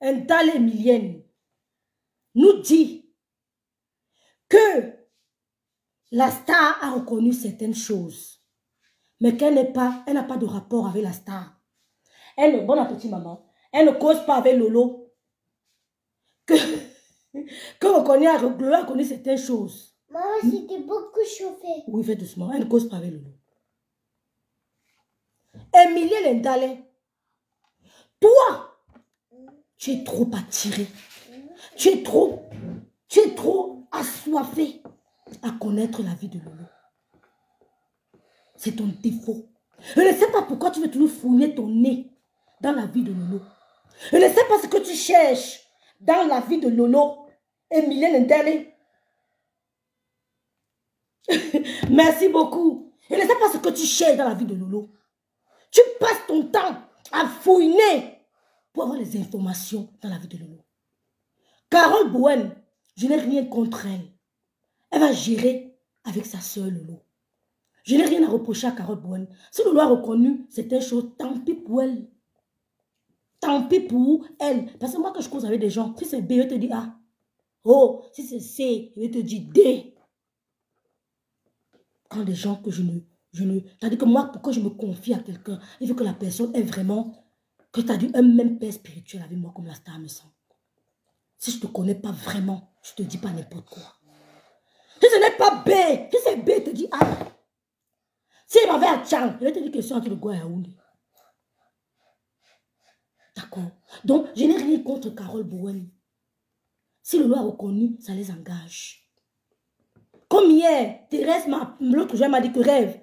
Ndale Emilienne nous dit que la star a reconnu certaines choses, mais qu'elle n'a pas de rapport avec la star. Elle, bon appétit maman, elle ne cause pas avec Lolo. Que Lolo a reconnu certaines choses. Maman, c'était beaucoup chauffé. Oui, fais doucement, elle ne cause pas avec Lolo. Emilienne Ndale, toi, tu es trop attiré. Tu es trop assoiffé à connaître la vie de Lolo. C'est ton défaut. Je ne sais pas pourquoi tu veux toujours fouiller ton nez dans la vie de Lolo. Je ne sais pas ce que tu cherches dans la vie de Lolo. Emilienne Ndale. Merci beaucoup. Je ne sais pas ce que tu cherches dans la vie de Lolo. Tu passes ton temps à fouiner pour avoir les informations dans la vie de Lolo. Carole Bowen, je n'ai rien contre elle. Elle va gérer avec sa soeur Lolo. Je n'ai rien à reprocher à Carole Bowen. Si Lolo a reconnu certaines choses, tant pis pour elle. Tant pis pour elle. Parce que moi, quand je cause avec des gens, si c'est B, je te dis A. Oh, si c'est C, je te dis D. Quand des gens que je ne... C'est-à-dire que moi, pourquoi je me confie à quelqu'un, il faut que la personne ait vraiment... Que tu as dit un même père spirituel avec moi, comme la star me sent. Si je ne te connais pas vraiment, je ne te dis pas n'importe quoi. Si ce n'est pas B, si c'est B, je te dis A. Si il m'avait à Tchang, je vais te dire que je suis entre le Goua et Yaoundé. D'accord. Donc, je n'ai rien contre Carole Bowen. Si le loi a reconnu, ça les engage. Comme hier, Thérèse, l'autre jour, m'a dit que rêve.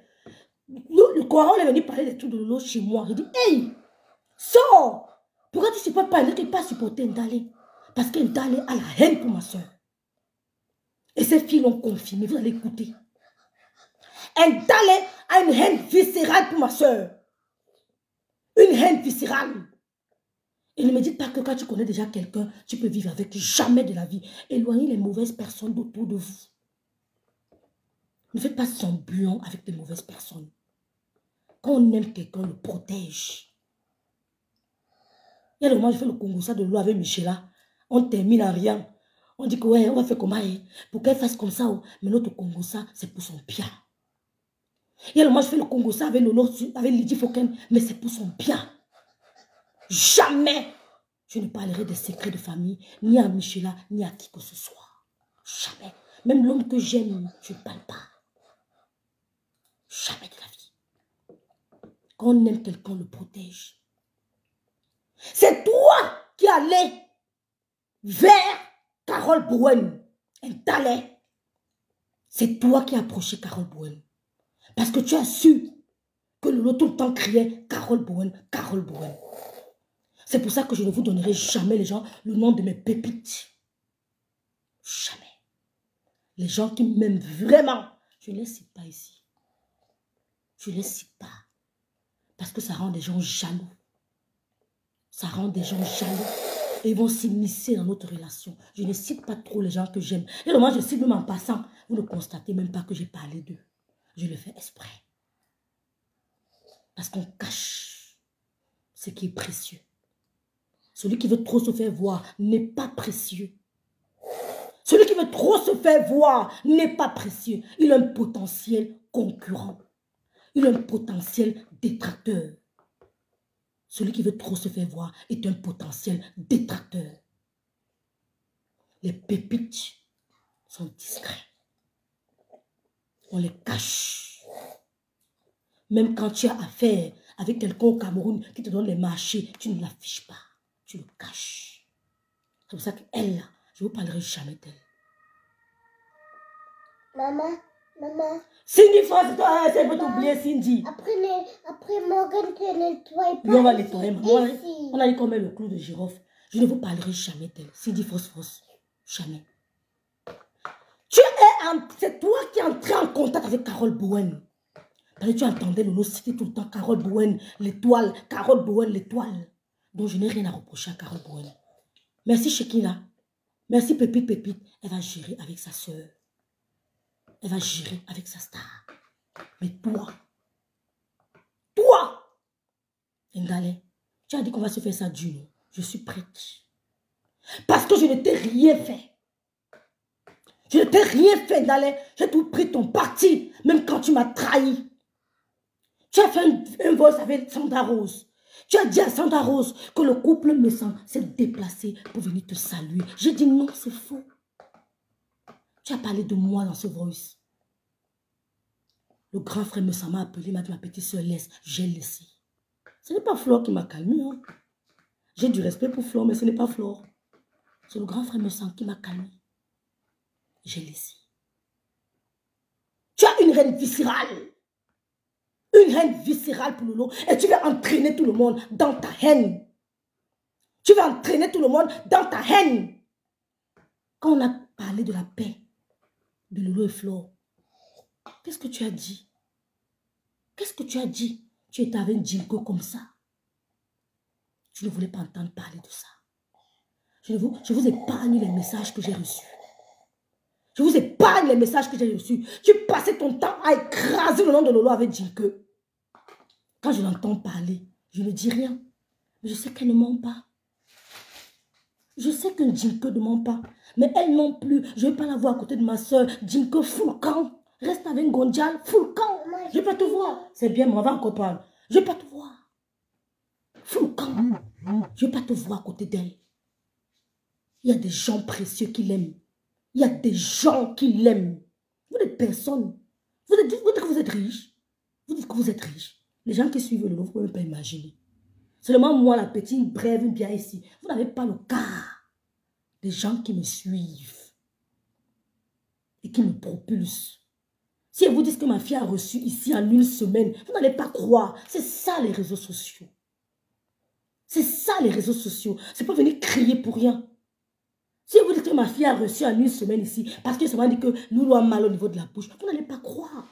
Le Coran est venu parler des trucs de Lolo chez moi. Il dit, hey, sors. Pourquoi tu ne supportes pas? Il ne peut pas supporter Ndale. Parce que Ndale a la haine pour ma soeur. Et ces filles l'ont confirmé. Vous allez écouter. Ndale a une haine viscérale pour ma soeur. Une haine viscérale. Et ne me dites pas que quand tu connais déjà quelqu'un, tu peux vivre avec. Jamais de la vie. Éloignez les mauvaises personnes autour de vous. Ne faites pas semblant avec les mauvaises personnes. Quand on aime quelqu'un, on le protège. Il y a le moment où je fais le Congo ça de l'eau avec Michela. On termine à rien. On dit que ouais, on va faire comment? Pour qu'elle fasse comme ça. Mais notre Congo ça, c'est pour son bien. Il y a le moment où je fais le Congo ça avec Lolo, avec Lydie Foken. Mais c'est pour son bien. Jamais je ne parlerai des secrets de famille, ni à Michela, ni à qui que ce soit. Jamais. Même l'homme que j'aime, je ne parle pas. Jamais de la vie. Quand on aime quelqu'un, on le protège. C'est toi qui allais vers Carole Bowen. Ndale. C'est toi qui as approché Carole Bowen. Parce que tu as su que Lolo tout le temps criait Carole Bowen, Carole Bowen. C'est pour ça que je ne vous donnerai jamais les gens le nom de mes pépites. Jamais. Les gens qui m'aiment vraiment, je ne les cite pas ici. Je ne les cite pas. Parce que ça rend des gens jaloux. Ça rend des gens jaloux. Et ils vont s'immiscer dans notre relation. Je ne cite pas trop les gens que j'aime. Et moi, je cite même en passant. Vous ne constatez même pas que j'ai parlé d'eux. Je le fais exprès. Parce qu'on cache ce qui est précieux. Celui qui veut trop se faire voir n'est pas précieux. Celui qui veut trop se faire voir n'est pas précieux. Il a un potentiel concurrent. Il a un potentiel détracteur. Celui qui veut trop se faire voir est un potentiel détracteur. Les pépites sont discrets. On les cache. Même quand tu as affaire avec quelqu'un au Cameroun qui te donne les marchés, tu ne l'affiches pas. Tu le caches. C'est pour ça qu'elle, là, je ne vous parlerai jamais d'elle. Maman. Cindy, France, toi, elle veut t'oublier, Cindy. Après Morgan te nettoie pas. Oui, on va nettoyer. On a dit qu'on met le clou de girofle. Je ne vous parlerai jamais d'elle. Cindy, France. Jamais. C'est toi qui es entré en contact avec Carole Bowen. Parce que tu entendais le nom citer tout le temps Carole Bowen, l'étoile. Carole Bowen, l'étoile. Donc, je n'ai rien à reprocher à Carole Bowen. Merci, Shekina. Merci, Pépite. Elle va gérer avec sa soeur. Elle va gérer avec sa star. Mais toi, Ndale, Tu as dit qu'on va se faire ça dur, non? Je suis prête. Parce que je ne t'ai rien fait. Je ne t'ai rien fait, Ndalé. J'ai tout pris ton parti, même quand tu m'as trahi. Tu as fait un vol avec Sandra Rose. Tu as dit à Sandra Rose que le couple Messang s'est déplacé pour venir te saluer. J'ai dit non, c'est faux. Tu as parlé de moi dans ce voice. Le grand frère Messang m'a appelé, m'a dit ma petite soeur laisse. J'ai laissé. Ce n'est pas Flore qui m'a calmé. Hein. J'ai du respect pour Flore, mais ce n'est pas Flore. C'est le grand frère Messang qui m'a calmé. J'ai laissé. Tu as une haine viscérale. Une haine viscérale pour Lolo. Et tu vas entraîner tout le monde dans ta haine. Tu vas entraîner tout le monde dans ta haine. Quand on a parlé de la paix de Lolo et Flore, qu'est-ce que tu as dit? Qu'est-ce que tu as dit? Tu étais avec Jinko comme ça. Tu ne voulais pas entendre parler de ça. Je vous épargne les messages que j'ai reçus. Je vous épargne les messages que j'ai reçus. Tu passais ton temps à écraser le nom de Lolo avec Jinko. Quand je l'entends parler, je ne dis rien. Mais je sais qu'elle ne ment pas. Je sais que Jinko ne ment pas. Mais elle non plus. Je ne vais pas la voir à côté de ma soeur. Jinko, full camp. Reste avec Gondjal, full camp. Je ne vais pas te voir. C'est bien, mais on va encore parler. Je ne vais pas te voir. Full camp. Je ne vais pas te voir à côté d'elle. Il y a des gens précieux qui l'aiment. Il y a des gens qui l'aiment. Vous n'êtes personne. Vous dites que vous êtes riche. Vous dites que vous êtes riche. Les gens qui suivent le lot, vous ne pouvez même pas imaginer. Seulement moi, la petite brève, bien ici. Vous n'avez pas le cas des gens qui me suivent et qui me propulsent. Si elles vous disent que ma fille a reçu ici en une semaine, vous n'allez pas croire. C'est ça les réseaux sociaux. C'est ça les réseaux sociaux. C'est pas venir crier pour rien. Si vous dites que ma fille a reçu en une semaine ici, parce que ça m'a dit que nous avons mal au niveau de la bouche, vous n'allez pas croire.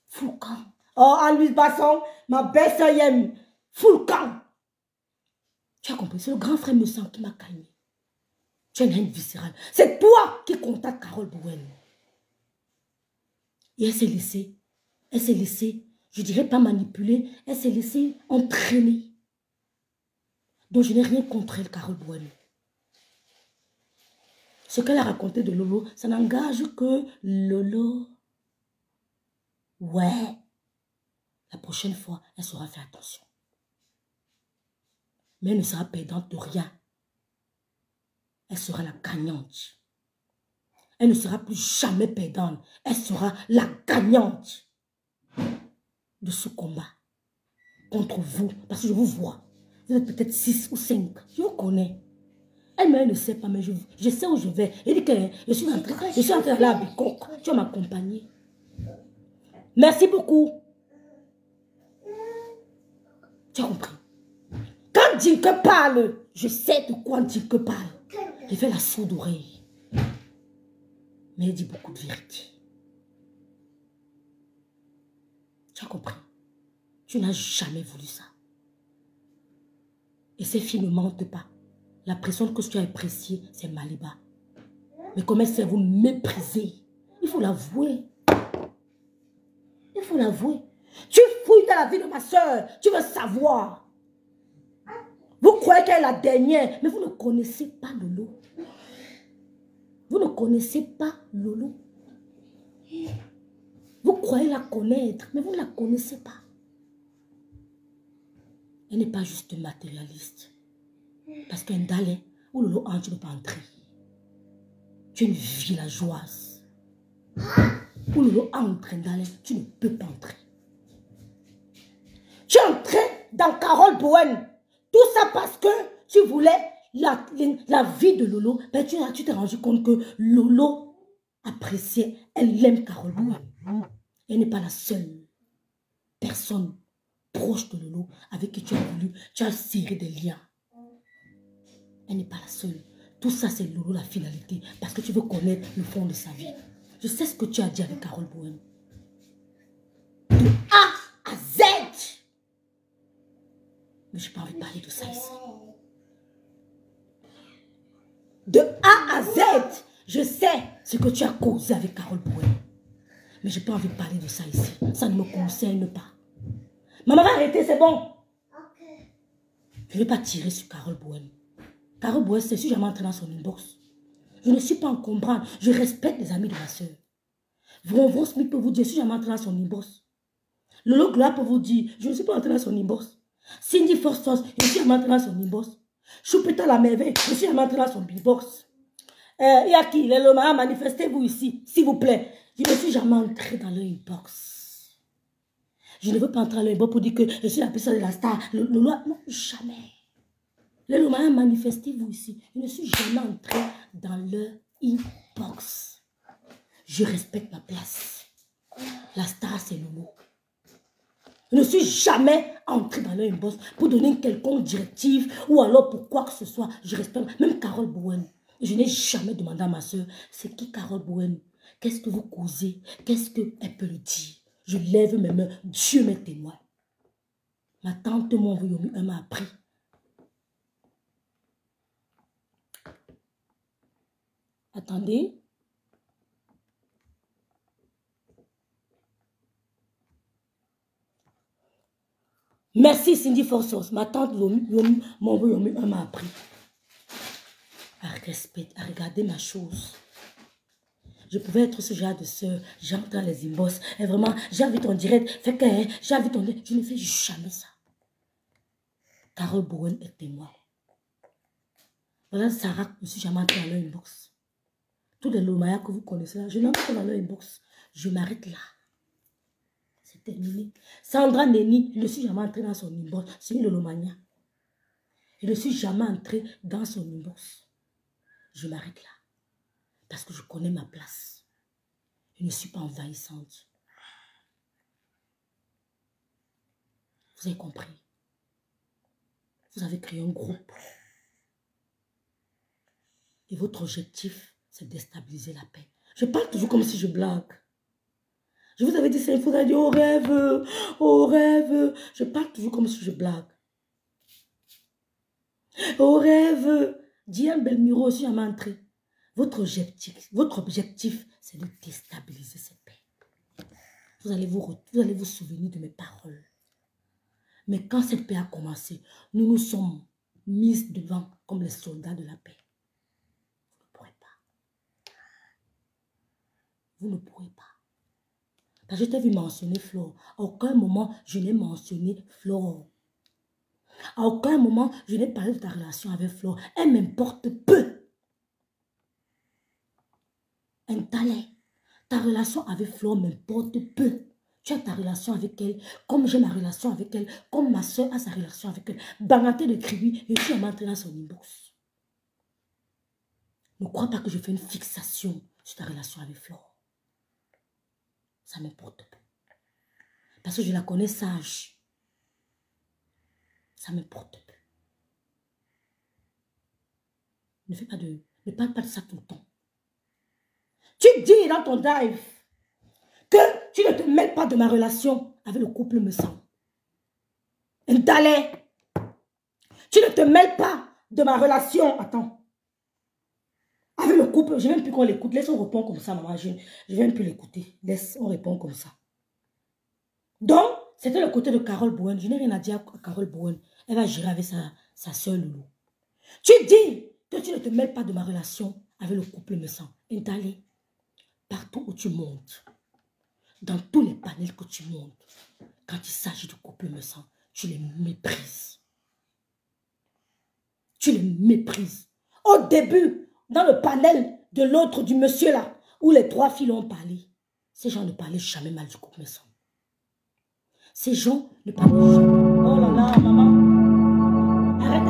Foucan. Oh, Anne-Louise Basson, ma belle-sœur Yem. Foucan. Tu as compris, c'est le grand frère Messang qui m'a calmé. Tu as une haine viscérale. C'est toi qui contactes Carole Bowen. Et elle s'est laissée, je ne dirais pas manipuler, elle s'est laissée entraîner. Donc je n'ai rien contre elle, Carole Bowen. Ce qu'elle a raconté de Lolo, ça n'engage que Lolo. Ouais. La prochaine fois, elle saura faire attention. Mais elle ne sera perdante de rien. Elle sera la gagnante. Elle ne sera plus jamais perdante. Elle sera la gagnante de ce combat contre vous. Parce que je vous vois. Vous êtes peut-être 6 ou 5. Je vous connais. Elle-même ne sait pas, mais je sais où je vais. Elle dit que je suis en train d'aller à Bikok. Tu vas m'accompagner. Merci beaucoup. Tu as compris? Quand Jinko parle, je sais de quoi Jinko parle. Je fais la sourde oreille. Mais elle dit beaucoup de vérité. Tu as compris? Tu n'as jamais voulu ça. Et ces filles ne mentent pas. La personne que tu as appréciée, c'est Maliba. Mais comme elle sait vous mépriser, il faut l'avouer. Il faut l'avouer. Tu fouilles dans la vie de ma soeur. Tu veux savoir. Vous croyez qu'elle est la dernière, mais vous ne connaissez pas Lolo. Vous ne connaissez pas Lolo. Vous croyez la connaître, mais vous ne la connaissez pas. Elle n'est pas juste matérialiste. Parce qu'un Ndalé, où Lolo entre, tu ne peux pas entrer. Tu es une villageoise. Où Lolo entre, Ndalé, tu ne peux pas entrer. Tu es entré dans Carole Bowen. Tout ça parce que tu voulais la vie de Lolo. Ben tu t'es rendu compte que Lolo appréciait, elle aime Carole Bowen. Elle n'est pas la seule personne proche de Lolo avec qui tu as voulu, tu as serré des liens. Elle n'est pas la seule. Tout ça, c'est Lolo la finalité. Parce que tu veux connaître le fond de sa vie. Je sais ce que tu as dit avec Carole Bowen. De A à Z. Mais je n'ai pas envie de parler de ça ici. De A à Z, je sais ce que tu as causé avec Carole Bowen. Mais je n'ai pas envie de parler de ça ici. Ça ne me concerne pas. Maman va arrêter, c'est bon. Je ne vais pas tirer sur Carole Bowen. Carole Bowen, c'est si jamais entré dans son inbox. Je ne suis pas en comprendre. Je respecte les amis de ma soeur. Vron Smith peut vous dire, si jamais entré dans son inbox. Lolo Gloire peut vous dire, je ne suis pas entré dans son inbox. Cindy Forstos, je ne suis jamais entré dans son inbox. Choupeta la merveille, je ne suis jamais entré dans son inbox. Il y a qui? Les Loma, manifestez-vous ici, s'il vous plaît. Je ne suis jamais entré dans leur inbox. Je ne veux pas entrer dans leur inbox pour dire que je suis la personne de la star. Non, jamais. Les Loma, manifestez-vous ici. Je ne suis jamais entré dans leur inbox. Je respecte ma place. La star, c'est Lolo. Je ne suis jamais entré dans leur inbox pour donner une quelconque directive ou alors pour quoi que ce soit. Je respecte même Carole Bowen. Je n'ai jamais demandé à ma soeur, c'est qui Carole Bowen? Qu'est-ce que vous causez? Qu'est-ce qu'elle peut le dire? Je lève mes mains, Dieu m'est témoin. Ma tante elle m'a appris. Attendez. Merci Cindy Forsos. Ma tante elle m'a appris à regarder ma chose. Je pouvais être ce genre de soeur. J'entre dans les inbox. Et vraiment, j'invite en direct. Fait que j'invite en direct. Je ne fais jamais ça. Carole Bowen est témoin. Voilà, Sarah, je ne suis jamais entrée dans leur inbox. Tous les Lomaya que vous connaissez là, je n'entre pas dans leur inbox. Je m'arrête là. C'est terminé. Sandra Neni, je ne suis jamais entrée dans son inbox. C'est une Lomania. Je ne suis jamais entrée dans son inbox. Je m'arrête là. Parce que je connais ma place. Je ne suis pas envahissante. Vous avez compris? Vous avez créé un groupe. Et votre objectif, c'est de déstabiliser la paix. Je parle toujours comme si je blague. Je vous avais dit, c'est une fois, dit, au rêve, au rêve. Je parle toujours comme si je blague. Au rêve. Diane Belmiro aussi à m'entrer. Votre objectif, c'est de déstabiliser cette paix. Vous allez vous souvenir de mes paroles. Mais quand cette paix a commencé, nous nous sommes mis devant comme les soldats de la paix. Vous ne pourrez pas. Vous ne pourrez pas. Parce que je t'ai vu mentionner Flore. À aucun moment, je n'ai mentionné Flore. À aucun moment, je n'ai parlé de ta relation avec Flore. Elle m'importe peu. Un talent. Ta relation avec Flore m'importe peu. Tu as ta relation avec elle, comme j'ai ma relation avec elle, comme ma soeur a sa relation avec elle. Bangaté de Kribi, je suis entrée dans son inbox. Ne crois pas que je fais une fixation sur ta relation avec Flore. Ça m'importe peu. Parce que je la connais sage. Ça m'importe peu. Ne parle pas de ça tout le temps. Tu dis dans ton dive que tu ne te mêles pas de ma relation avec le couple me semble. Un talent. Tu ne te mêles pas de ma relation. Attends. Avec le couple, je ne veux même plus qu'on l'écoute. Laisse, on répond comme ça, maman. Je ne vais même plus l'écouter. Laisse, on répond comme ça. Donc, c'était le côté de Carole Bowen. Je n'ai rien à dire à Carole Bowen. Elle va gérer avec sa soeur Loulou. Tu dis que tu ne te mêles pas de ma relation avec le couple me semble. Un talent. Partout où tu montes, dans tous les panels que tu montes, quand il s'agit de couple me semble, tu les méprises. Tu les méprises. Au début, dans le panel de l'autre, du monsieur là, où les trois filles ont parlé, ces gens ne parlaient jamais mal du couple me semble. Ces gens ne parlaient jamais. Oh là là, maman. Arrête.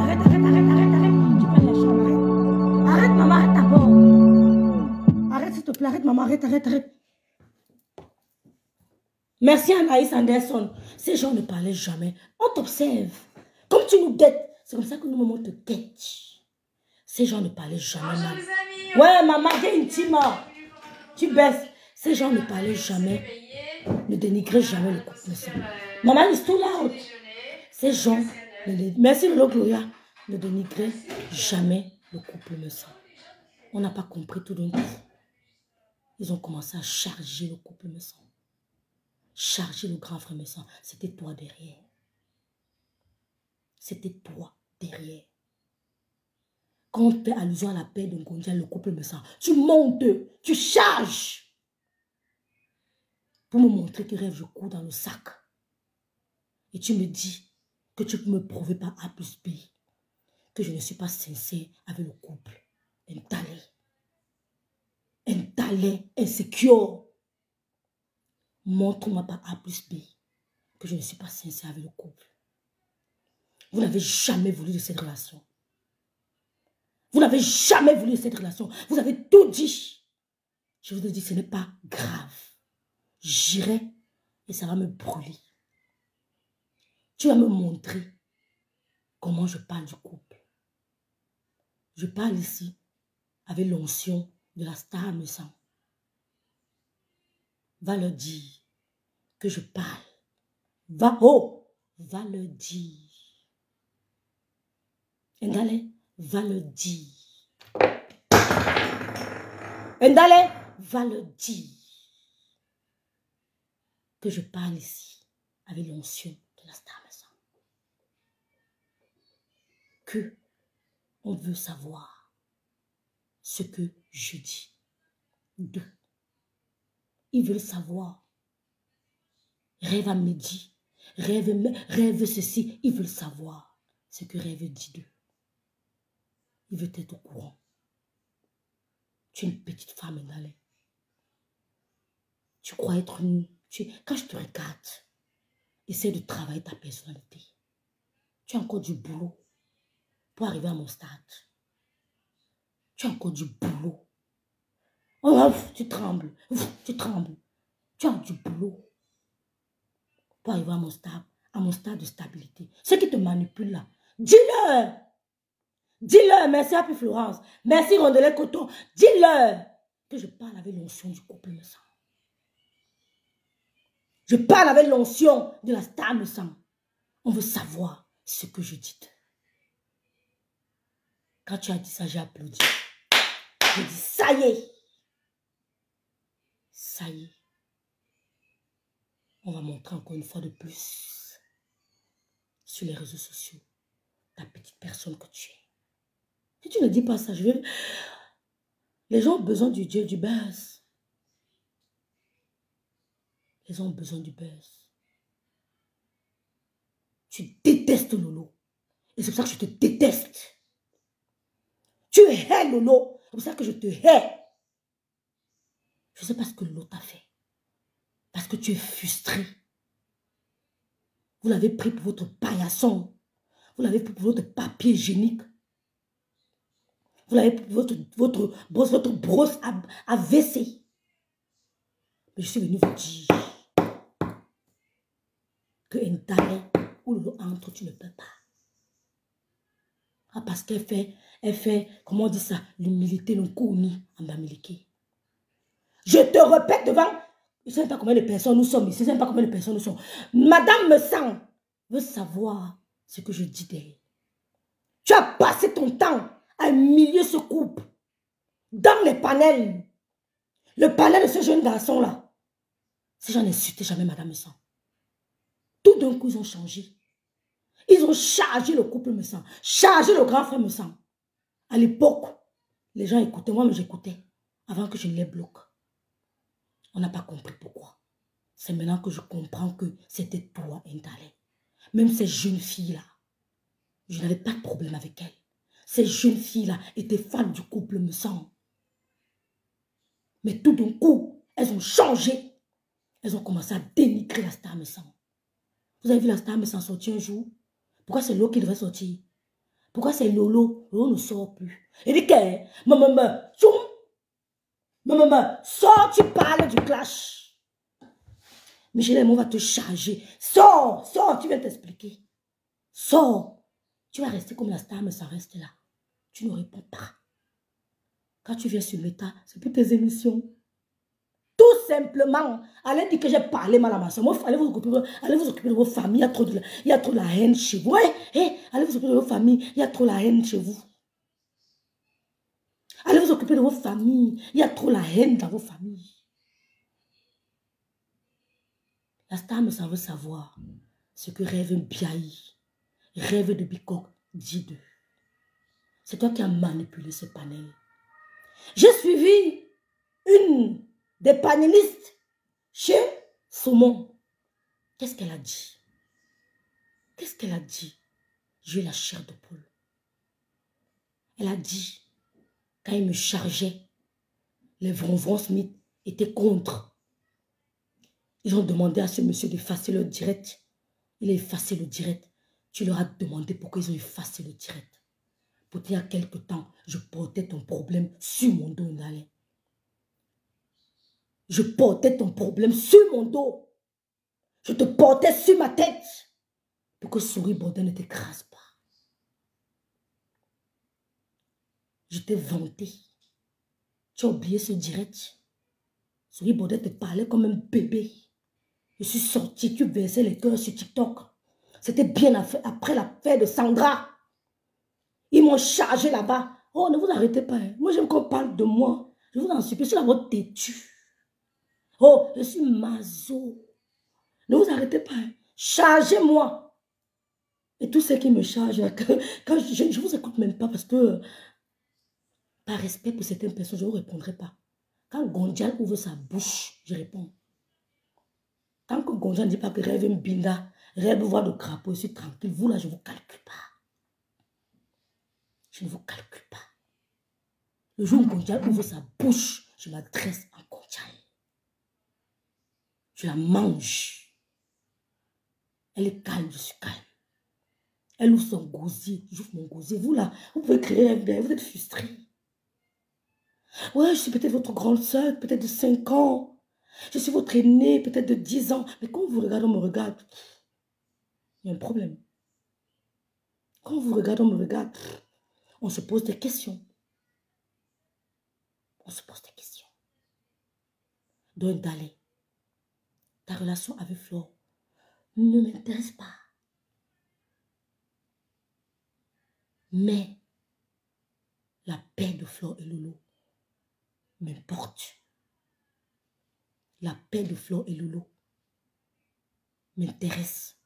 Tu peux la chambre, arrête. Arrête, maman, arrête d'abord. Arrête, s'il te plaît, arrête, maman, arrête. Merci Anaïs Anderson. Ces gens ne parlaient jamais. On t'observe. Comme tu nous guettes. C'est comme ça que nous, maman, te guette. Ces gens ne parlaient jamais mal. Ouais, maman, j'ai une team. Tu baisses. Ces gens ne parlaient jamais. Ne dénigraient jamais le couple. Maman, is too loud. Ces gens, merci Lolo Gloria, ne dénigraient jamais le couple me semble. On n'a pas compris tout d'un coup. Ils ont commencé à charger le couple me semble. Charger le grand frère me semble. C'était toi derrière. C'était toi derrière. Quand on fait allusion à la paix de Ngondia, le couple me sent. Tu montes, tu charges. Pour me montrer que rêve, je cours dans le sac. Et tu me dis que tu peux me prouver par A plus B que je ne suis pas sincère avec le couple. Un talent insécure. Montre-moi par A plus B que je ne suis pas sincère avec le couple. Vous n'avez jamais voulu de cette relation. Vous n'avez jamais voulu de cette relation. Vous avez tout dit. Je vous ai dit, ce n'est pas grave. J'irai et ça va me brûler. Tu vas me montrer comment je parle du couple. Je parle ici avec l'onction de la star me sang. Va leur dire que je parle. Va le dire. Ndale, va le dire. Ndale, va le dire. Que je parle ici avec l'onction de la star me sang. Que on veut savoir ce que je dis. 2. Ils veulent savoir. Rêve à midi. Rêve ceci. Ils veulent savoir ce que rêve dit d'eux. Il veut être au courant. Tu es une petite femme, Ndale. Tu crois être une... Quand je te regarde, essaie de travailler ta personnalité. Tu as encore du boulot pour arriver à mon stade. Tu as encore du boulot. Oh, tu trembles. Tu trembles. Tu as du boulot pour arriver à mon stade de stabilité. Ceux qui te manipulent là, dis-leur. Dis-leur, merci Happy Florence. Merci Rondelet Coton. Dis-leur que je parle avec l'onction du couple me sang. Je parle avec l'onction de la star me sang. On veut savoir ce que je dis. Quand tu as dit ça, j'ai applaudi. J'ai dit, ça y est. Ça y est. On va montrer encore une fois de plus sur les réseaux sociaux la petite personne que tu es. Si tu ne dis pas ça, les gens ont besoin du Dieu, du buzz. Les gens ont besoin du buzz. Tu détestes Lolo. Et c'est pour ça que je te déteste. Tu hais Lolo. C'est pour ça que je te hais. Je ne sais pas ce que Lolo t'a fait. Parce que tu es frustré. Vous l'avez pris pour votre paillasson. Vous l'avez pris pour votre papier hygiénique. Vous l'avez pris pour votre brosse à WC. Mais je suis venue vous dire que un talent où Lolo entre, tu ne peux pas. Ah, parce qu'elle fait, comment on dit ça, l'humilité, le kouni en bamiliki. Je te répète devant, je ne sais pas combien de personnes nous sommes ici, je ne sais pas combien de personnes nous sommes. Madame me sent, veut savoir ce que je dis d'elle. Tu as passé ton temps à humilier ce couple dans les panels. Le panel de ce jeune garçon-là. Si j'en insultais jamais Madame me sent. Tout d'un coup, ils ont changé. Ils ont chargé le couple me sent, chargé le grand frère me sent. À l'époque, les gens écoutaient, moi, mais j'écoutais avant que je ne les bloque. On n'a pas compris pourquoi. C'est maintenant que je comprends que c'était toi, Ndale. Même ces jeunes filles-là, je n'avais pas de problème avec elles. Ces jeunes filles-là étaient fans du couple me sent. Mais tout d'un coup, elles ont changé. Elles ont commencé à dénigrer la star me sent. Vous avez vu la star me sent sortir un jour? Pourquoi c'est Lolo qui devait sortir? Pourquoi c'est Lolo? Lolo ne sort plus. Il dit que, maman, sors, tu parles du clash. Michel, on va te charger. Sors, tu viens t'expliquer. Sors. Tu vas rester comme la star, mais ça reste là. Tu ne réponds pas. Quand tu viens sur l'État, c'est pour tes émissions. Tout simplement, allez dire que j'ai parlé mal à ma soeur. Allez vous occuper de vos familles. Il y a trop de la haine chez vous. Allez vous occuper de vos familles. Il y a trop la haine chez vous. Allez vous occuper de vos familles. Il y a trop la haine dans vos familles. La star me veut savoir ce que rêve un Biaï, rêve de Bikok dis d'eux. C'est toi qui as manipulé ce panel. J'ai suivi une des panélistes chez Saumon. Qu'est-ce qu'elle a dit? Qu'est-ce qu'elle a dit? J'ai eu la chair de poule. Elle a dit, quand il me chargeait, les Vronvron Smith étaient contre. Ils ont demandé à ce monsieur d'effacer le direct. Il a effacé le direct. Tu leur as demandé pourquoi ils ont effacé le direct. Pour il y a quelque temps, je portais ton problème sur mon dos, Ndalé. Je portais ton problème sur mon dos. Je te portais sur ma tête. Pour que Souris Bordin ne t'écrase pas. Je t'ai vanté. Tu as oublié ce direct. Souris Bordin te parlait comme un bébé. Je suis sorti, tu versais les cœurs sur TikTok. C'était bien après l'affaire de Sandra. Ils m'ont chargé là-bas. Oh, ne vous arrêtez pas. Hein. Moi, j'aime qu'on parle de moi. Je vous en supplie, je suis la vôtre têtue. Oh, je suis mazo. Ne vous arrêtez pas. Hein. Chargez-moi. Et tous ceux qui me chargent, quand je ne vous écoute même pas parce que, par respect pour certaines personnes, je ne vous répondrai pas. Quand Gondjal ouvre sa bouche, je réponds. Tant que Gondjal ne dit pas que rêve une binda, rêve voir le crapaud, je suis tranquille. Vous là, je ne vous calcule pas. Je ne vous calcule pas. Le jour où Gondjal ouvre sa bouche, je m'adresse à Gondjal. Je la mange. Elle est calme, je suis calme. Elle ouvre son gosier, j'ouvre mon gosier. Vous là, vous pouvez créer un bien, vous êtes frustrés. Ouais, je suis peut-être votre grande soeur, peut-être de 5 ans. Je suis votre aînée, peut-être de 10 ans. Mais quand vous regardez, on me regarde. Il y a un problème. Quand vous regardez, on me regarde. On se pose des questions. On se pose des questions. Donc, Ndalé, ta relation avec Flore ne m'intéresse pas. Mais la paix de Flore et Lolo m'importe. La paix de Flore et Lolo m'intéresse.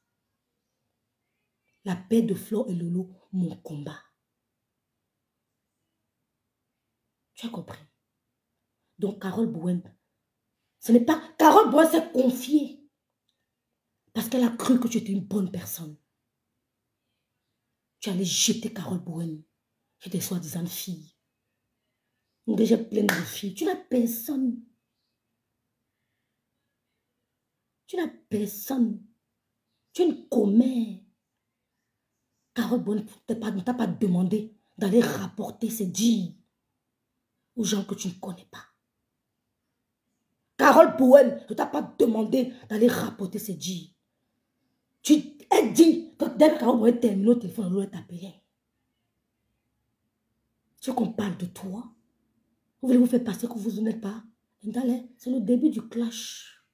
La paix de Flore et Lolo, mon combat. Tu as compris? Donc, Carole Bouen, ce n'est pas... Carole Bouen s'est confiée parce qu'elle a cru que tu étais une bonne personne. Tu allais jeter Carole Bouen chez des soi-disant filles. Déjà pleine de filles. Tu n'as personne. Tu n'as personne. Tu es une commère. Carole Bouen ne t'a pas demandé d'aller rapporter ses dires aux gens que tu ne connais pas. Carole Bouen ne t'a pas demandé d'aller rapporter ses dires. Tu as dit que dès que Carole Bouen termine au téléphone, on va t'appeler. Tu veux qu'on parle de toi? Vous voulez vous faire passer que vous n'êtes pas? C'est le début du clash.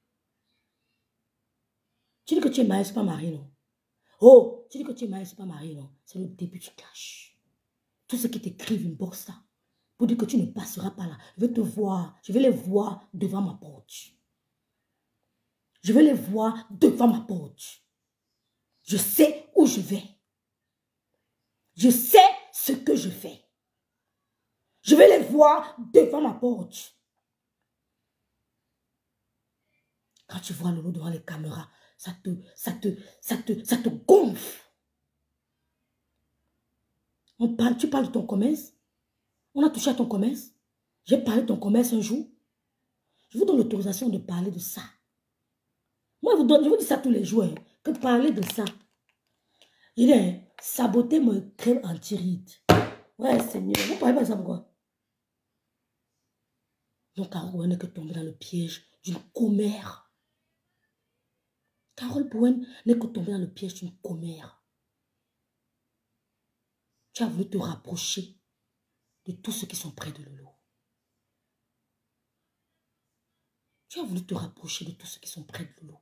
Tu dis que tu es marié, c'est pas marié, non? Oh, tu dis que tu es marié, c'est pas marié, non? C'est le début du clash. Tous ceux qui t'écrivent une bourse là, pour dire que tu ne passeras pas là, je vais te voir, je vais les voir devant ma porte. Je vais les voir devant ma porte. Je sais où je vais. Je sais ce que je fais. Je vais les voir devant ma porte. Quand tu vois Lolo devant les caméras, ça te gonfle. Tu parles de ton commerce. On a touché à ton commerce. J'ai parlé de ton commerce un jour. Je vous donne l'autorisation de parler de ça. Moi, je vous dis ça tous les jours. Hein, que parler de ça. Il est saboter mon crème anti-ride. Ouais, Seigneur. Vous parlez pas de ça pourquoi? Donc, Carole Bouen n'est que tombée dans le piège d'une commère. Carole Bouen n'est que tombée dans le piège d'une commère. Tu as voulu te rapprocher de tous ceux qui sont près de Lolo. Tu as voulu te rapprocher de tous ceux qui sont près de Lolo.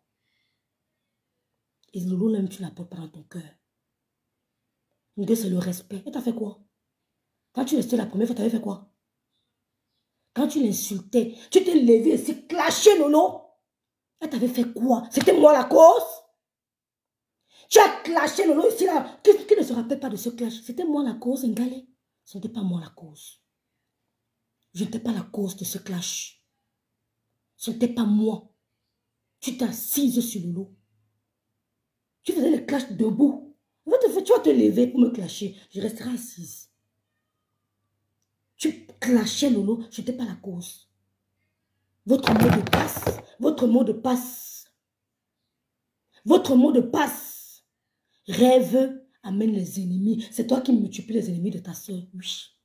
Et Lolo, même tu ne la portes pas dans ton cœur. Donc, c'est le respect. Et t'as fait quoi? Quand tu restais la première fois, t'avais fait quoi? Quand tu l'insultais, tu t'es levé et c'est clashé Lolo. Et t'avais fait quoi? C'était moi la cause? Tu as clashé Lolo ici là. Qui ne se rappelle pas de ce clash? C'était moi la cause, Ngalé. Ce n'était pas moi la cause. Je n'étais pas la cause de ce clash. Ce n'était pas moi. Tu t'es assise sur Lolo. Tu faisais le clash debout. Tu vas te lever pour me clasher. Je resterai assise. Tu clashais Lolo, je n'étais pas la cause. Votre mot de passe. Votre mot de passe. Votre mot de passe. Rêve amène les ennemis. C'est toi qui multiplies les ennemis de ta soeur. Oui.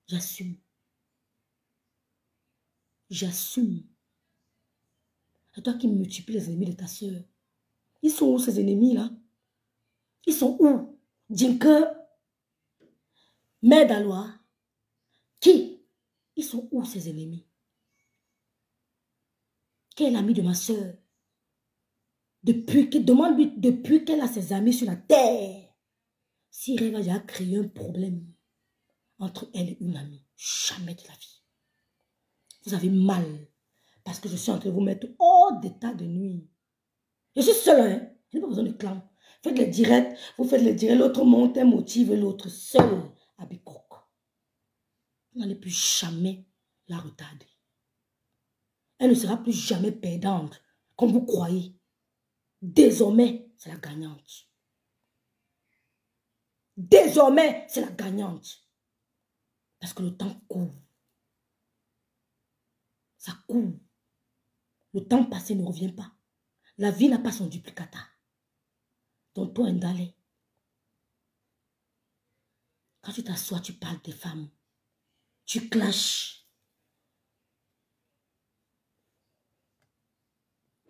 J'assume. J'assume. C'est toi qui multiplies les ennemis de ta soeur. Ils sont où ces ennemis-là? Ils sont où? Dinka, Mère d'Alois. Qui? Ils sont où ces ennemis? Quel ami de ma soeur? Demande-lui depuis qu'elle a ses amis sur la terre. Si Rêve a déjà créé un problème entre elle et une amie, jamais de la vie. Vous avez mal parce que je suis en train de vous mettre hors d'état de nuit. Je suis seule, hein? Je n'ai pas besoin de clan. Faites les directs, vous faites les directs, l'autre monte un motive l'autre seul à Bikok. Vous n'allez plus jamais la retarder. Elle ne sera plus jamais perdante, comme vous croyez. Désormais, c'est la gagnante. Désormais, c'est la gagnante. Parce que le temps court. Ça court. Le temps passé ne revient pas. La vie n'a pas son duplicata. Donc toi, Ndalé, quand tu t'assois, tu parles des femmes. Tu clashes.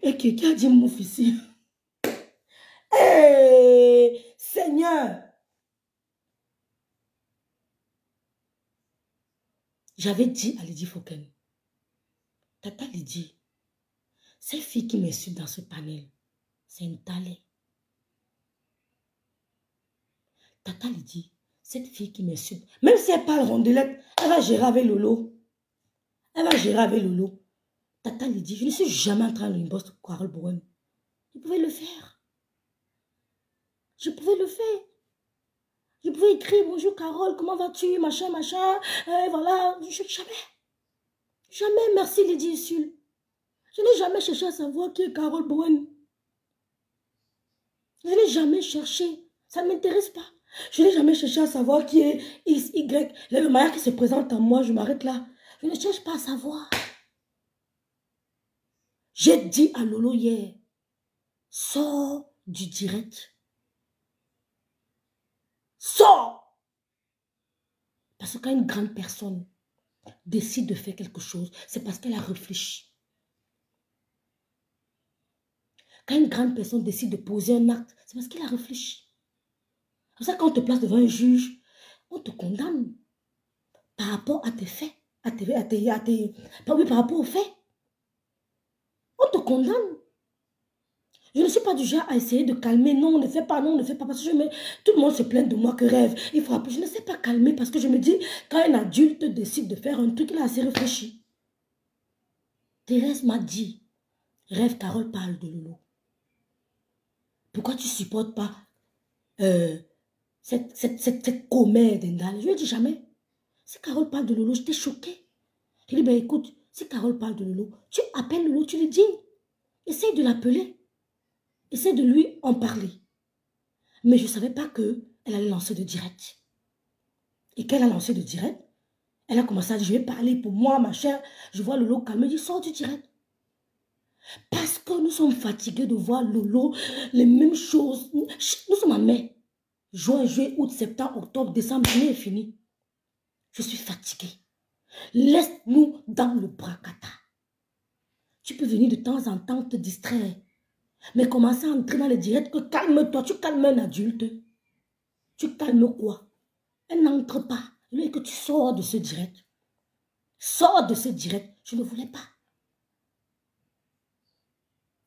Et qui a dit mouf ici? Hey, Seigneur! J'avais dit à Lydie Foken, Tata Lydie, ces filles qui m'insultent dans ce panel, c'est une talée. Tata Lydie, cette fille qui m'insulte, même si elle parle rondelette, elle va gérer avec Lolo. Elle va gérer avec Lolo. Tata Lydie, je ne suis jamais en train de l'inbox de Carole Bowen. Je pouvais le faire. Je pouvais le faire. Je pouvais écrire, bonjour Carole, comment vas-tu, machin, machin, voilà, jamais. Jamais, merci Lydie Sul. Je n'ai jamais cherché à savoir qui est Carole Bowen. Je n'ai jamais cherché, ça ne m'intéresse pas. Je n'ai jamais cherché à savoir qui est X, Y. Le mariage qui se présente à moi, je m'arrête là. Je ne cherche pas à savoir. J'ai dit à Lolo hier, sors du direct. Sors! Parce que quand une grande personne décide de faire quelque chose, c'est parce qu'elle a réfléchi. Quand une grande personne décide de poser un acte, c'est parce qu'elle a réfléchi. C'est pour ça que quand on te place devant un juge, on te condamne par rapport à tes faits, par rapport aux faits. On te condamne. Je ne suis pas du genre à essayer de calmer. Non, on ne fait pas, non, on ne fait pas. Parce que tout le monde se plaint de moi que Rêve. Il faut appeler. Je ne sais pas calmer parce que je me dis, quand un adulte décide de faire un truc, il a assez réfléchi. Thérèse m'a dit, Rêve, Carole parle de Lolo. Pourquoi tu ne supportes pas cette commère d'Endal? Je lui ai dit jamais. Si Carole parle de Lolo, j'étais choquée. Je lui ai dit, ben écoute, si Carole parle de Lolo, tu appelles Lolo, tu lui dis. Essaye de l'appeler. Essaye de lui en parler. Mais je ne savais pas qu'elle allait lancer de direct. Et qu'elle a lancé de direct, elle a commencé à dire, je vais parler pour moi, ma chère. Je vois Lolo calmer, je dis, sors du direct. Parce que nous sommes fatigués de voir Lolo, les mêmes choses. Nous sommes en mai. Juin, juillet, août, septembre, octobre, décembre, juillet est fini. Je suis fatiguée. Laisse-nous dans le bracata. Tu peux venir de temps en temps te distraire. Mais commencer à entrer dans les directs, que calme-toi, tu calmes un adulte. Tu calmes quoi? Elle n'entre pas. Il est que tu sors de ce direct. Sors de ce direct. Je ne voulais pas.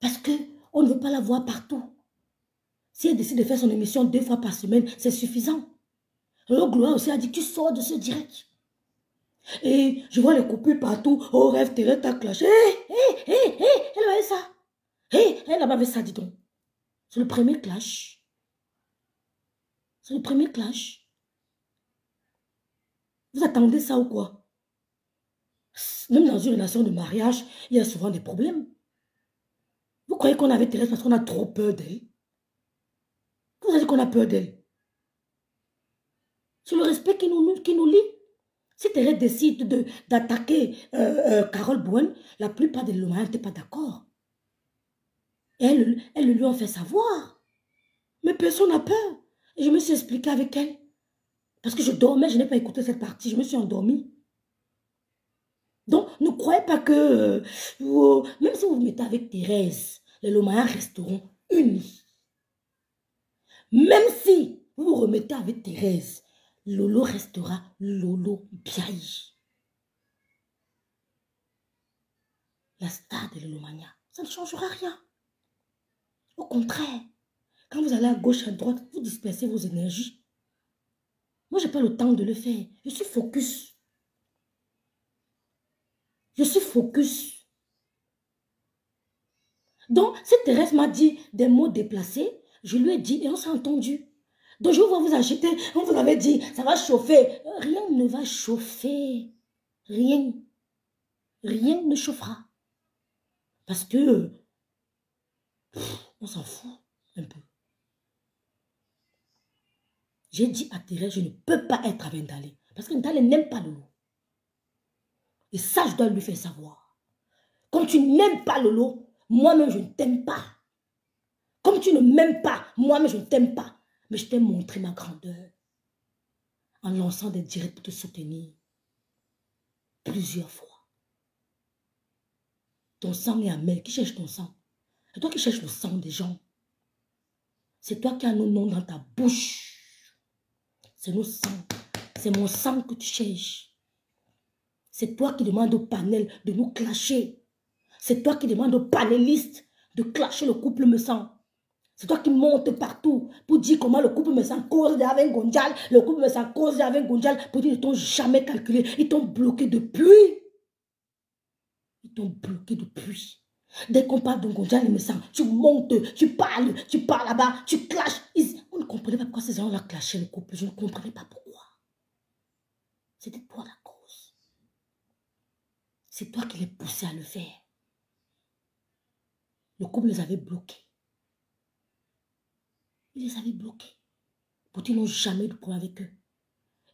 Parce qu'on ne veut pas la voir partout. Si elle décide de faire son émission 2 fois par semaine, c'est suffisant. Le Gloire aussi a dit, tu sors de ce direct. Et je vois les coupures partout. Oh, Rêve, Thérèse t'a clashé. Elle avait ça. Elle avait ça, dis donc. C'est le premier clash. C'est le premier clash. Vous attendez ça ou quoi? Même dans une relation de mariage, il y a souvent des problèmes. Vous croyez qu'on avait Thérèse parce qu'on a trop peur d'elle? Vous avez dit qu'on a peur d'elle? C'est le respect qui nous lie. Si Thérèse décide d'attaquer Carole Bouin, la plupart des Lomans n'étaient pas d'accord. Elle le lui a fait savoir. Mais personne n'a peur. Et je me suis expliquée avec elle. Parce que je dormais, je n'ai pas écouté cette partie, je me suis endormie. Donc, ne croyez pas que, même si vous vous mettez avec Thérèse, les Lomains resteront unis. Même si vous vous remettez avec Thérèse, Lolo restera Lolo Biaï. La star de l'Olomania, ça ne changera rien. Au contraire, quand vous allez à gauche, à droite, vous dispersez vos énergies. Moi, je n'ai pas le temps de le faire. Je suis focus. Je suis focus. Donc, si Thérèse m'a dit des mots déplacés, je lui ai dit et on s'est entendu. Donc, je vais vous agiter. On vous avait dit, ça va chauffer. Rien ne va chauffer. Rien. Rien ne chauffera. Parce que, on s'en fout un peu. J'ai dit à Thérèse, je ne peux pas être avec Ndalé. Parce que Ndalé n'aime pas Lolo. Et ça, je dois lui faire savoir. Comme tu n'aimes pas Lolo, moi-même, je ne t'aime pas. Comme tu ne m'aimes pas, moi-même, je ne t'aime pas. Mais je t'ai montré ma grandeur. En lançant des directs pour te soutenir. Plusieurs fois. Ton sang est amer. Qui cherche ton sang? C'est toi qui cherches le sang des gens. C'est toi qui as nos noms dans ta bouche. C'est nos sangs. C'est mon sang que tu cherches. C'est toi qui demandes au panel de nous clasher. C'est toi qui demandes aux panélistes de clasher le couple me sent. C'est toi qui montes partout pour dire comment le couple me sent cause avec Gonjal. Le couple me sent cause avec Gonjal. Pour dire qu'ils t'ont jamais calculé. Ils t'ont bloqué depuis. Ils t'ont bloqué depuis. Dès qu'on parle de Gonjal, il me sent. Tu montes, tu parles là-bas, tu clashes. On ne comprenait pas pourquoi ces gens-là clashaient le couple. Je ne comprenais pas pourquoi. C'était toi la cause. C'est toi qui les poussais à le faire. Le couple les avait bloqués. Il les avait bloqués. Pour qu'ils n'ont jamais eu de problème avec eux.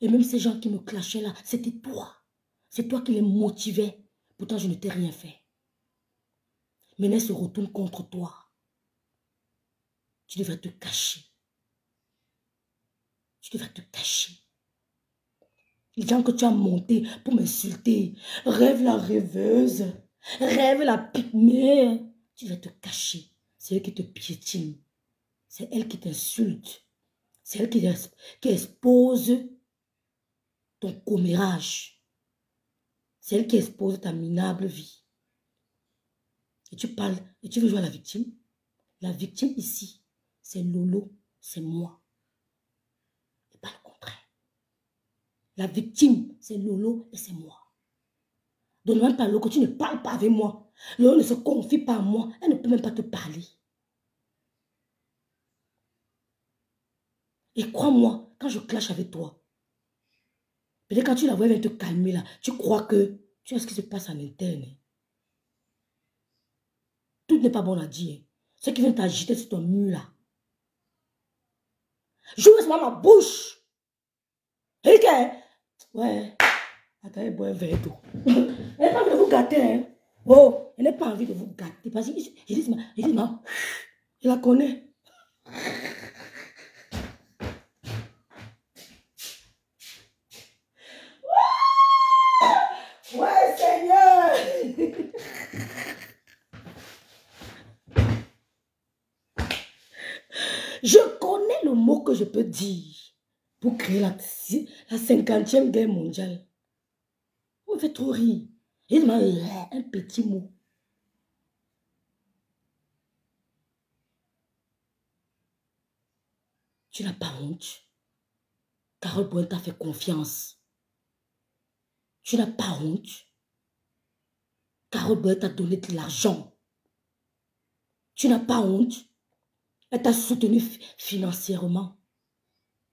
Et même ces gens qui me clashaient là, c'était toi. C'est toi qui les motivais. Pourtant, je ne t'ai rien fait. Maintenant, se retourne contre toi. Tu devrais te cacher. Tu devrais te cacher. Les gens que tu as montés pour m'insulter. Rêve la rêveuse. Rêve la pygmée. Tu devrais te cacher. C'est eux qui te piétinent. C'est elle qui t'insulte. C'est elle qui expose ton commérage. C'est elle qui expose ta minable vie. Et tu parles, et tu veux jouer à la victime. La victime ici, c'est Lolo, c'est moi. Et pas le contraire. La victime, c'est Lolo et c'est moi. Donc même pas Lolo, tu ne parles pas avec moi. Lolo ne se confie pas à moi. Elle ne peut même pas te parler. Et crois-moi, quand je clash avec toi, peut-être quand tu la vois, elle va te calmer là. Tu crois que tu vois ce qui se passe en interne. Tout n'est pas bon à dire. Ceux qui viennent t'agiter sur ton mur là. J'ouvre ma bouche. Et que... Ouais. Attends, elle boit un verre d'eau. Elle n'a pas envie de vous gâter. Hein. Oh, elle n'a pas envie de vous gâter. Parce que je la connais. Ouais, Seigneur. Je connais le mot que je peux dire pour créer la 50e guerre mondiale. On me fait trop rire. Il m'a un petit mot. Tu n'as pas honte. Carole Bouin t'a fait confiance. Tu n'as pas honte. Carole Bouin t'a donné de l'argent. Tu n'as pas honte. Elle t'a soutenu financièrement.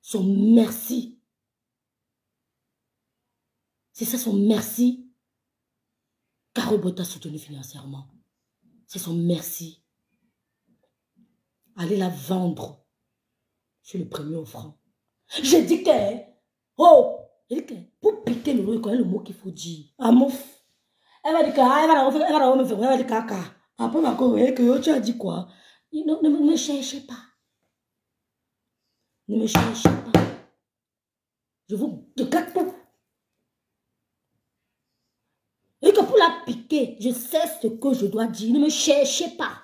Son merci. C'est ça son merci. Carole Bowen t'a soutenu financièrement. C'est son merci. Allez la vendre. Je suis le premier offrant. J'ai dit que... Oh! J'ai dit que pour piquer le mot, il connaît le mot qu'il faut dire. Amouf. Elle va dire que... Elle va me faire caca. Après, ma coréenne, que tu as dit quoi? Ne me cherchez pas. Ne me cherchez pas. Je vous déclare tout. Et que pour la piquer, je sais ce que je dois dire. Ne me cherchez pas.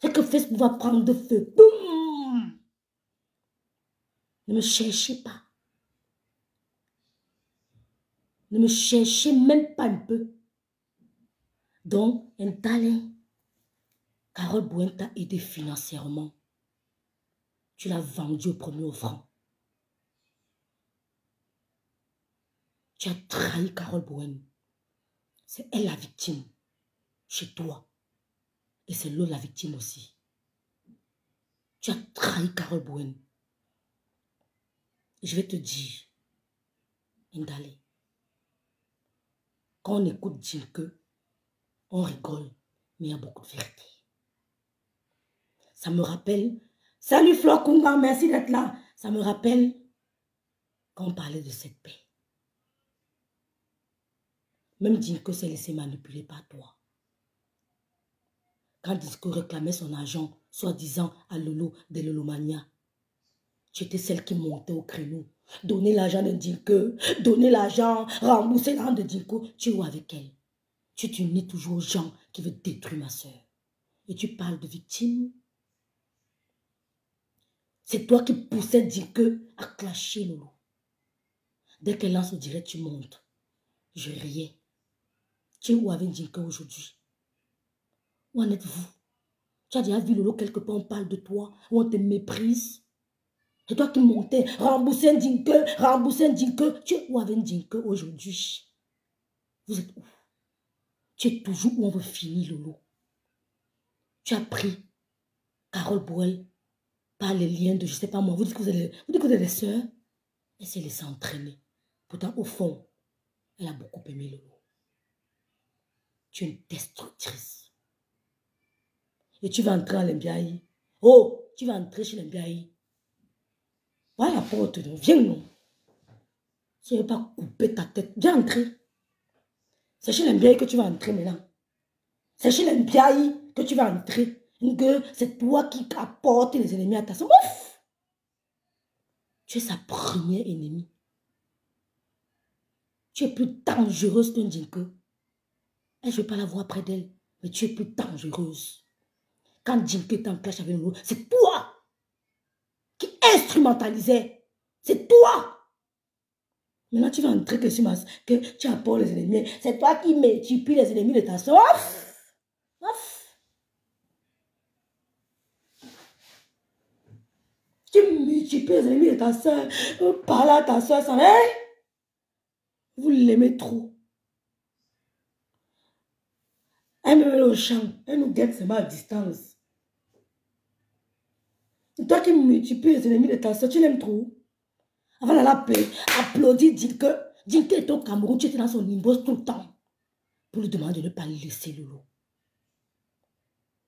C'est que Facebook va prendre de feu. Boum! Ne me cherchez pas. Ne me cherchez même pas un peu. Donc, un talent. Carole Bowen t'a aidé financièrement. Tu l'as vendu au premier offrant. Tu as trahi Carole Bowen. C'est elle la victime. Chez toi. Et c'est l'autre la victime aussi. Tu as trahi Carole Bowen. Je vais te dire, Ndale, quand on écoute Djinke, on rigole, mais il y a beaucoup de vérité. Ça me rappelle, salut Flor Kunga, merci d'être là. Ça me rappelle quand on parlait de cette paix. Même Djinke s'est laissé manipuler par toi. Quand Djinke réclamait son argent, soi-disant à Lolo de Lolomania, tu étais celle qui montait au créneau. Donner l'argent de Djinke, donner l'argent, rembourser l'argent de Djinke. Tu es où avec elle? Tu t'unis toujours aux gens qui veulent détruire ma soeur. Et tu parles de victime. C'est toi qui poussais Djinke à clasher Lolo. Dès qu'elle lance au direct, tu montes. Je riais. Tu es où avec Djinke aujourd'hui? Où en êtes-vous? Tu as déjà vu Lolo quelque part, on parle de toi, où on te méprise? C'est toi qui montais, rembourser un Djinke. Tu es où avec Djinke aujourd'hui? Vous êtes où? Tu es toujours où on veut finir, Lolo. Tu as pris Carole Bowen par les liens de, je ne sais pas moi, vous dites que vous êtes des sœurs. Elle s'est laissée entraîner. Pourtant, au fond, elle a beaucoup aimé Lolo. Tu es une destructrice. Et tu vas entrer à l'Mbiaï. Oh, tu vas entrer chez l'Mbiaï. Voilà la porte, viens non. Si tu ne veux pas couper ta tête, viens entrer. C'est chez l'Mbiaï que tu vas entrer maintenant. C'est chez l'Mbiaï que tu vas entrer. C'est toi qui apportes les ennemis à ta soeur. Ouf! Tu es sa première ennemie. Tu es plus dangereuse qu'un Djinke. Et je ne veux pas la voir près d'elle, mais tu es plus dangereuse. Quand Djinke est en clash avec nous, c'est toi qui instrumentalisais. C'est toi. Maintenant, tu vas entrer que tu apportes les ennemis. C'est toi qui multiplies les ennemis de ta soeur. Tu multiplies les ennemis de ta soeur. Parle à ta soeur sans... Hein? Vous l'aimez trop. Elle me met au champ. Elle nous guette seulement à distance. Toi qui multiplies les ennemis de ta soeur, tu l'aimes trop. Avant d'aller applaudir, dire que Djinke est au Cameroun, tu étais dans son inbox tout le temps. Pour lui demander de ne pas laisser Lolo.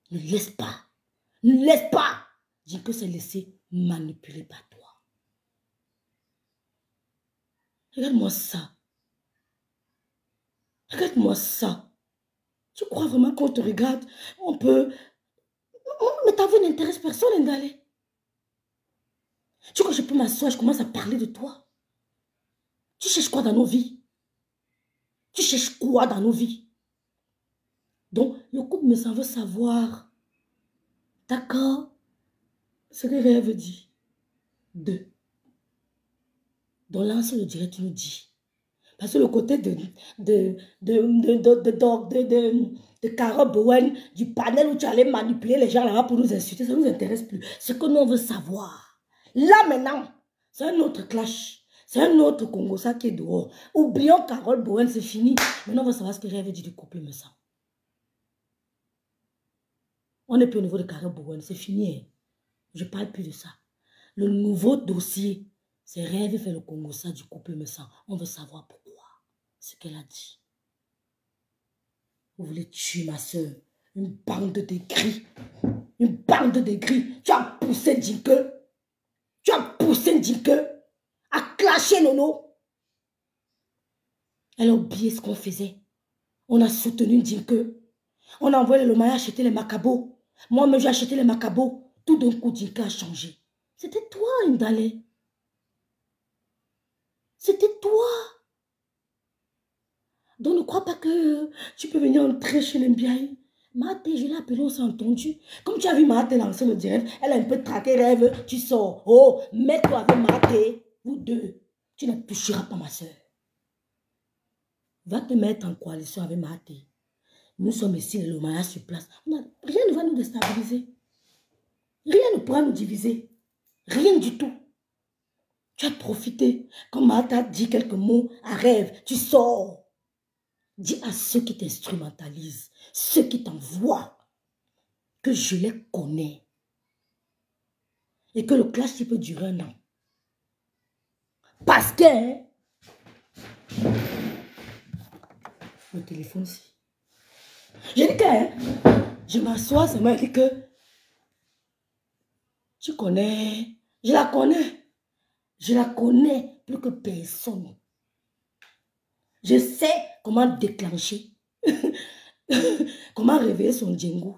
Ne laisse pas. Ne laisse pas. Djinke s'est laissé manipuler par toi. Regarde-moi ça. Regarde-moi ça. Tu crois vraiment qu'on te regarde? On peut... Mais ta vie n'intéresse personne, Ndale. Tu crois que je peux m'asseoir, je commence à parler de toi? Tu cherches quoi dans nos vies? Tu cherches quoi dans nos vies? Donc, le couple me s'en veut savoir. D'accord? Ce que Réa veut dire. 2. Donc là, c'est le direct, tu nous dis. Parce que le côté de Carole Bowen, du panel où tu allais manipuler les gens là-bas pour nous insulter, ça ne nous intéresse plus. Ce que nous, on veut savoir. Là, maintenant, c'est un autre clash. C'est un autre Congo, ça qui est dehors. Oublions Carole Bowen, c'est fini. Maintenant, on veut savoir ce que Réa veut dire du couple, me semble. On n'est plus au niveau de Carole Bowen, c'est fini. Je parle plus de ça. Le nouveau dossier, c'est Rêve fait le Congo, ça du couple me sent. On veut savoir pourquoi. Ce qu'elle a dit. Vous voulez tuer ma soeur. Une bande de gris. Une bande de gris. Tu as poussé Djinke. Tu as poussé Djinke à clasher Nono. Elle a oublié ce qu'on faisait. On a soutenu Djinke. On a envoyé le Maya acheter les macabos. Moi-même, j'ai acheté les macabos. Tout d'un coup, Djinke a changé. C'était toi, Ndale. C'était toi. Donc, ne crois pas que tu peux venir entrer chez l'Mbiaï. Maté, je l'ai appelée, on s'est entendu. Comme tu as vu Maté lancer le direct, elle a un peu traqué Rêve, tu sors. Oh, mets-toi avec Maté, vous deux. Tu ne toucheras pas ma soeur. Va te mettre en coalition avec Maté. Nous sommes ici, le Maya sur place. Rien ne va nous déstabiliser. Rien ne pourra nous diviser. Rien du tout. Tu as profité. Quand Maté a dit quelques mots à Rêve, tu sors. Dis à ceux qui t'instrumentalisent, ceux qui t'envoient, que je les connais. Et que le clash peut durer un an. Parce que... Hein, le téléphone aussi. J'ai dit que... Hein, je m'assois, ça m'a dit que... Tu connais... Je la connais. Je la connais plus que personne. Je sais comment déclencher. Comment réveiller son djingo.